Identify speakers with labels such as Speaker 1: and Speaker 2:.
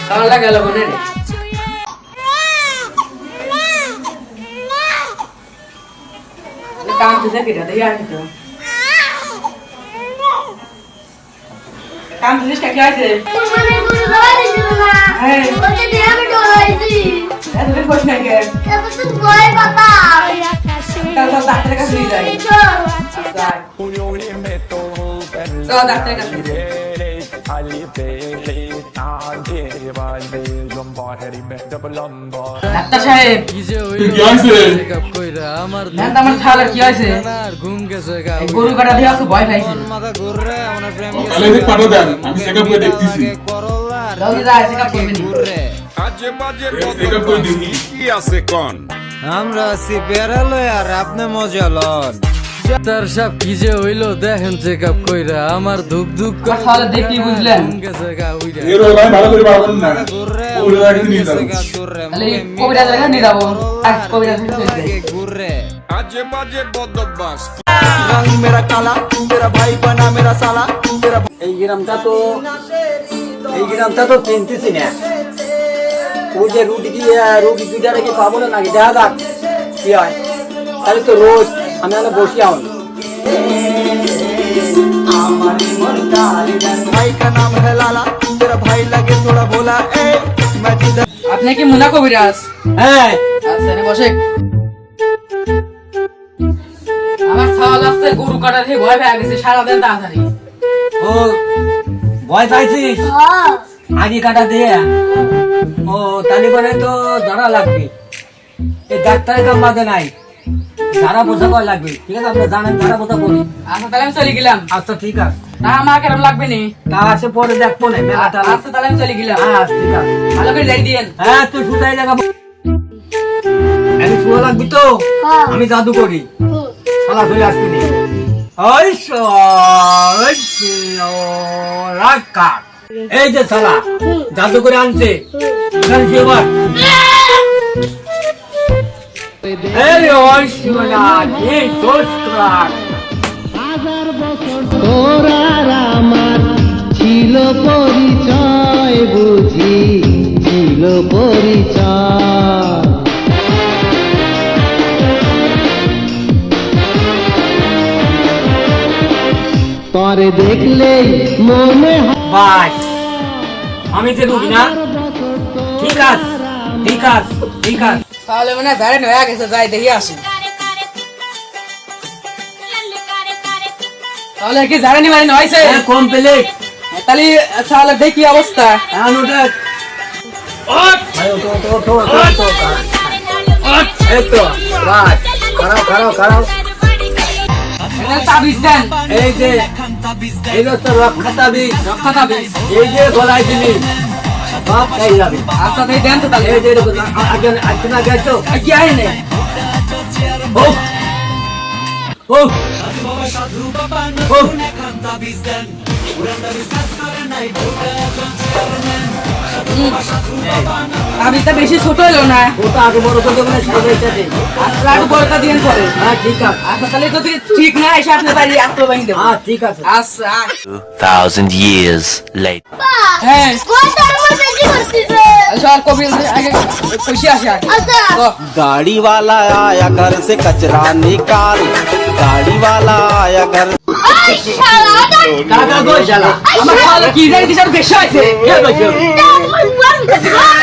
Speaker 1: তাহলে গেল বনে রে কাম তুই দেখি রে ইয়ার তো কাম তুই কি আছে
Speaker 2: মানে গুরু বাবা দিছিল না
Speaker 1: হ্যাঁ
Speaker 2: ওকে দিয়ে আমি ডরাইছি
Speaker 1: এত দিন কষ্ট নাই কে
Speaker 2: তারপর তো ভয় বাবা
Speaker 1: কাল তো ডাক্তারের কাছে নিয়ে যাই আচ্ছা তো ডাক্তারের কাছে ডাক্তার সাহেব
Speaker 3: কি হয়েছে?
Speaker 1: আমার ছালার কি হয়েছে এই গরু কাটা দিয়ে আছে ভয় পাইছে
Speaker 3: তাহলে এদিকে পাঠা দেন, আমি চেকআপ করে দেখতেছি।
Speaker 1: জলদি যা চেকআপ করবেন
Speaker 3: চেকআপ করে দেখি।
Speaker 4: কি আছে কোন
Speaker 5: আমরা আছি বেড়ালয় আর আপনি মজা লন ডাক্তার সাহেব কি যে হইলো দেখেন চেক আপ কইরা আমার ধুক ধুক
Speaker 1: আমার ছালা দেখি বুঝলেন
Speaker 3: এর ওই ভাই ভালো করে পারবেন না। ওরে রাখি নিয়ে যাও।
Speaker 1: তাহলে কবিরাজ রেখে নিয়ে যাবো কবিরাজ
Speaker 5: ঘুরে
Speaker 4: আজে বাজে বদভ্যাস
Speaker 6: रंग मेरा काला तेरा भाई बना मेरा साला तेरा
Speaker 7: এই গ্রামটা তো চিনতেছি না ওই যে রুটি দুইটা রেখে পাবো না নাকি দেখা যাক কি হয় তাহলে তো রোজ আমি আমি বসি আউন
Speaker 6: भाई का नाम है लाला तेरा भाई लगे थोड़ा भोला ए मैं जिधर
Speaker 1: আপনি কি মুনা কবিরাজ
Speaker 7: হ্যাঁ
Speaker 1: আচ্ছা নে বসে আমার ছাল আসছে গরু কাটা দিয়ে ভয় পেয়ে গেছে সারাদিন তাড়াতাড়ি
Speaker 7: ও ভয় পাইছিস
Speaker 2: হ্যাঁ
Speaker 7: আগে কাটা দিয়ে ও তাহলে পরে তো জানা লাগবে এই ডাক্তারের কাম বাদে নাই যারা বোঝা করা লাগবে ঠিক আছে আপনি জানেন যারা বোঝা করি
Speaker 1: আচ্ছা তাহলে আমি চলে গেলাম
Speaker 7: আচ্ছা ঠিক আছে
Speaker 1: না আমার কেমন লাগবে নি
Speaker 7: তা আছে পরে দেখবো না মেলাটা
Speaker 1: আচ্ছা তাহলে আমি চলে গেলাম
Speaker 7: হ্যাঁ ঠিক আছে
Speaker 1: ভালো করে যাই দিয়েন
Speaker 7: হ্যাঁ তুই শুধাই লাগাবো আমি শুয়া লাগবি তো
Speaker 2: হ্যাঁ
Speaker 7: আমি জাদু করি শালা চলে আসবি নি এই যে শালা জাদু করে আনছে এখানে শুয়ে বস। এই ঐশ্বরা এই সংস্কার
Speaker 8: তোরার আমার ছিল পরিচয় বুঝি ছিল পরিচয় পরে দেখলে মনে
Speaker 7: বাস আমি যে রুগী না ঠিক আছে ঠিক আছে ঠিক আছে
Speaker 1: তাহলে মানে জানেন হয়ে গেছে যাই দেখি আসি তাহলে কি জানেনি মানে হয়েছে
Speaker 7: কমপ্লিট
Speaker 1: তাহলে তাহলে দেখি অবস্থা
Speaker 7: এখন ওটা ভাই ওঠো ওঠো ওঠো ওঠো এই তো বাস খারাপ খারাপ খারাপ
Speaker 1: তাবিজ দেন
Speaker 7: এই যে এই তো রক্ষা তাবিজ
Speaker 1: রক্ষা তাবিজ
Speaker 7: এই যে গলায় দিলি বাপ এই যাবে
Speaker 1: আচ্ছা তাই দেন তো তাহলে
Speaker 7: এই যে আগে আগে না গেছো
Speaker 1: কি আয় নে
Speaker 7: ও ও ও
Speaker 1: তাবিজটা বেশি ছোট হলো না
Speaker 7: ওটা আগে বড় করে দেবো না সাইডে
Speaker 1: আচ্ছা একটু বড়টা দিন পরে
Speaker 7: হ্যাঁ ঠিক আছে
Speaker 1: আচ্ছা তাহলে যদি ঠিক না এসে আপনি বাড়ি আসতে বানি দেবো
Speaker 7: হ্যাঁ ঠিক আছে
Speaker 1: আচ্ছা
Speaker 9: 2,000 years later.
Speaker 1: হ্যাঁ
Speaker 2: কোন ধর্ম বেশি করতেছে
Speaker 1: সব কবি আগে খুশি আসে আগে
Speaker 2: আচ্ছা
Speaker 1: তো
Speaker 6: गाड़ी वाला आया घर से कचरा निकाल गाड़ी वाला आया घर
Speaker 2: ওই শালা
Speaker 7: কাকা কই শালা
Speaker 1: আমার খাওয়া কি জানি দিশার বেশি হয়েছে
Speaker 7: কে কইছো
Speaker 2: আমার